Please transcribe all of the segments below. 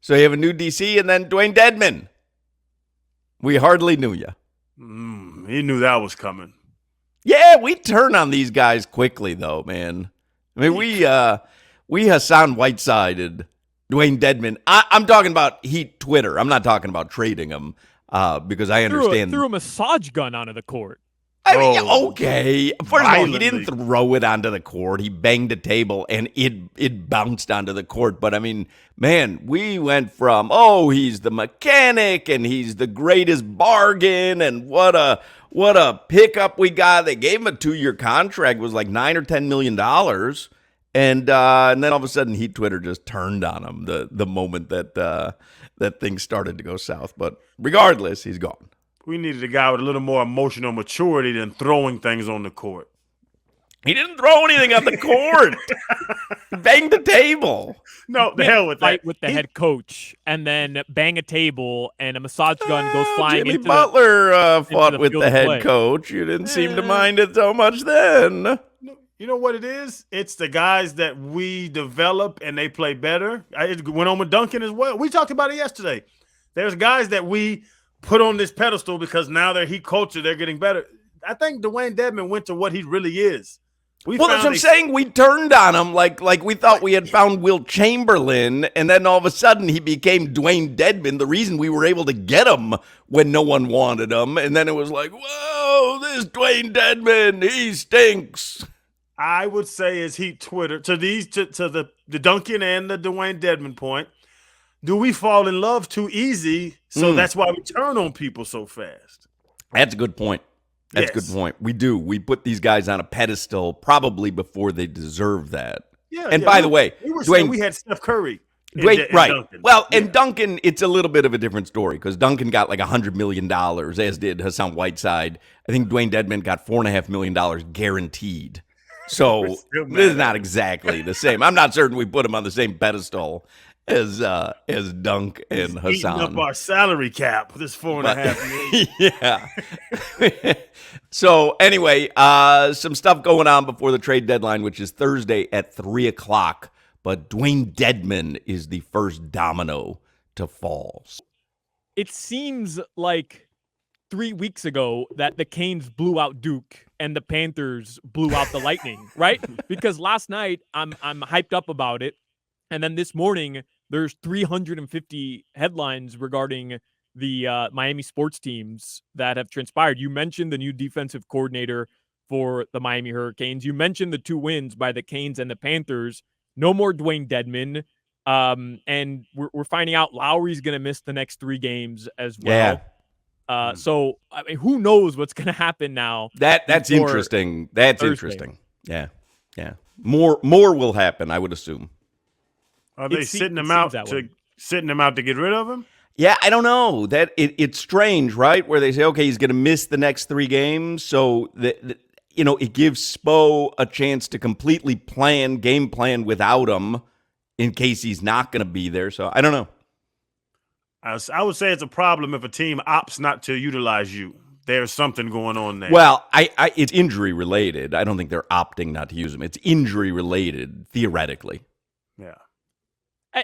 So you have a new DC and then Dwayne Dedmon. We hardly knew you. He knew that was coming. Yeah, we turn on these guys quickly, though, man. I mean, we Hassan Whiteside'd Dwayne Dedmon. I'm talking about Heat Twitter. I'm not talking about trading him because I understand. Threw a massage gun onto the court. I mean, okay. First of all, he violently. didn't throw it onto the court. He banged a table and it bounced onto the court. But I mean, man, we went from, he's the mechanic and he's the greatest bargain and what a pickup we got. They gave him a 2-year contract. It was like $9 or $10 million. And then all of a sudden, Heat Twitter just turned on him the moment that things started to go south. But regardless, he's gone. We needed a guy with a little more emotional maturity than throwing things on the court. He didn't throw anything on the court. He banged the table. No, the hell with that. Fight with the head coach and then bang a table and a massage gun goes flying Jimmy into Butler fought the with field the of head play. coach. You didn't seem to mind it so much then. You know what it is? It's the guys that we develop and they play better. It went on with Duncan as well. We talked about it yesterday. There's guys that we put on this pedestal because now they're Heat culture. They're getting better. I think Dwayne Dedmon went to what he really is. That's what I'm saying. We turned on him like we thought we had found Will Chamberlain, and then all of a sudden he became Dwayne Dedmon, the reason we were able to get him when no one wanted him. And then it was like, whoa, this Dwayne Dedmon, he stinks. I would say is Heat Twitter to the Duncan and the Dwayne Dedmon point. Do we fall in love too easy? So that's why we turn on people so fast. That's a good point. That's a good point. We do. We put these guys on a pedestal probably before they deserve that. Yeah. And by the way, Dwayne, we had Steph Curry. Right. Duncan. Well, and Duncan, it's a little bit of a different story because Duncan got like $100 million, as did Hassan Whiteside. I think Dwayne Dedmon got $4.5 million guaranteed. So this is not exactly the same. I'm not certain we put him on the same pedestal as Dunk and Hassan. Eating up our salary cap. This $4.5 million. Yeah. So anyway, some stuff going on before the trade deadline, which is Thursday at 3:00. But Dwayne Dedmon is the first domino to fall. It seems like 3 weeks ago that the Canes blew out Duke and the Panthers blew out the Lightning, right? Because last night I'm hyped up about it, and then this morning there's 350 headlines regarding the Miami sports teams that have transpired. You mentioned the new defensive coordinator for the Miami Hurricanes. You mentioned the 2 wins by the Canes and the Panthers. No more Dwayne Dedmon. And we're finding out Lowry's going to miss the next 3 games as well. Yeah. So, I mean, who knows what's going to happen now? That's interesting. That's Thursday. Interesting. Yeah. More will happen, I would assume. Are they sitting him out to get rid of him? Yeah, I don't know. That it's strange, right? Where they say, okay, he's going to miss the next 3 games, so it gives Spo a chance to completely game plan without him in case he's not going to be there. So I don't know. I would say it's a problem if a team opts not to utilize you. There's something going on there. Well, it's injury related. I don't think they're opting not to use him. It's injury related, theoretically. Yeah.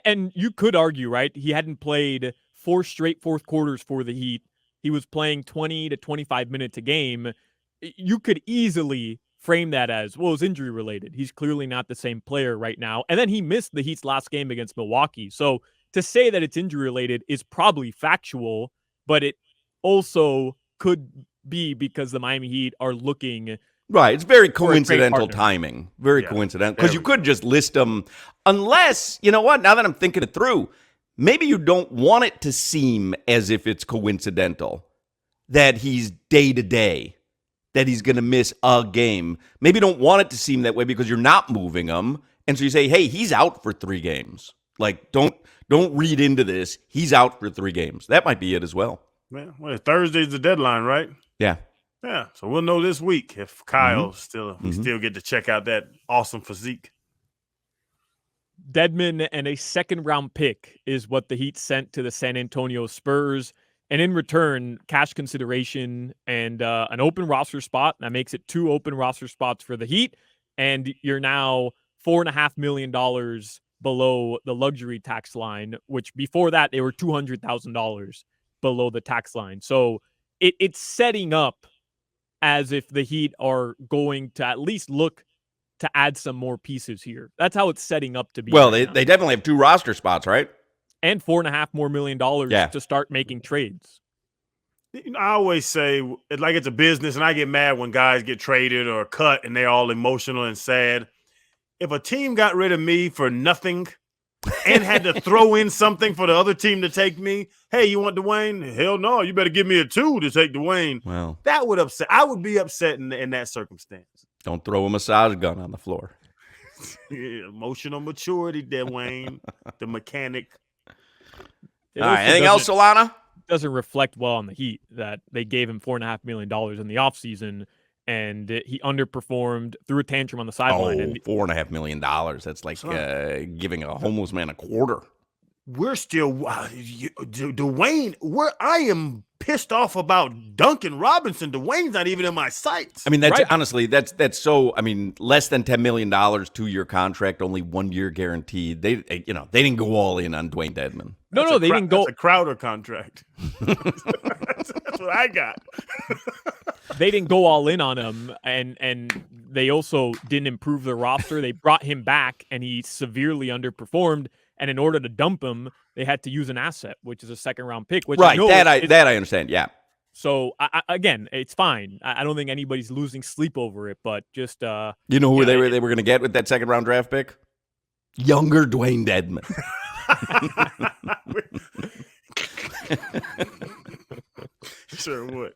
And you could argue, right? He hadn't played 4 straight fourth quarters for the Heat. He was playing 20 to 25 minutes a game. You could easily frame that as, well, it's injury related. He's clearly not the same player right now. And then he missed the Heat's last game against Milwaukee. So to say that it's injury related is probably factual, but it also could be because the Miami Heat are looking. Right. It's very coincidental timing. Very coincidental. Because you could just list them unless, you know what, now that I'm thinking it through, maybe you don't want it to seem as if it's coincidental that he's day to day, that he's going to miss a game. Maybe you don't want it to seem that way because you're not moving him. And so you say, hey, he's out for 3 games. Like, don't read into this. He's out for 3 games. That might be it as well. Well, Thursday's the deadline, right? Yeah. Yeah. So we'll know this week if Kyle still get to check out that awesome physique. Dedmon and a 2nd-round pick is what the Heat sent to the San Antonio Spurs. And in return, cash consideration and an open roster spot. That makes it 2 open roster spots for the Heat. And you're now $4.5 million below the luxury tax line, which before that they were $200,000 below the tax line. So it's setting up as if the Heat are going to at least look to add some more pieces here. That's how it's setting up to be. Well, right they definitely have 2 roster spots, right? And $4.5 million to start making trades. I always say it's a business, and I get mad when guys get traded or cut and they're all emotional and sad. If a team got rid of me for nothing and had to throw in something for the other team to take me, hey, you want Dwayne? Hell no, you better give me a 2 to take Dwayne. Well, that would upset. I would be upset in that circumstance. Don't throw a massage gun on the floor. Emotional maturity, Dwayne, the mechanic. All right, anything else, Solana? Doesn't reflect well on the Heat that they gave him $4.5 million in the offseason, and he underperformed, threw a tantrum on the sideline. And $4.5 million. That's like giving a homeless man a quarter. We're still Dwayne. I am pissed off about Duncan Robinson. Dwayne's not even in my sights. I mean, that's honestly that's so. I mean, less than $10 million 2-year contract, only 1 year guaranteed. They didn't go all in on Dwayne Dedmon. No, they didn't go. That's a Crowder contract. That's what I got. They didn't go all in on him, and they also didn't improve the roster. They brought him back, and he severely underperformed. And in order to dump him, they had to use an asset, which is a 2nd-round pick. Which right, that I understand. Yeah. So again, it's fine. I don't think anybody's losing sleep over it, but just you know who they were going to get with that 2nd-round draft pick? Younger Dwayne Dedmon. Sure would.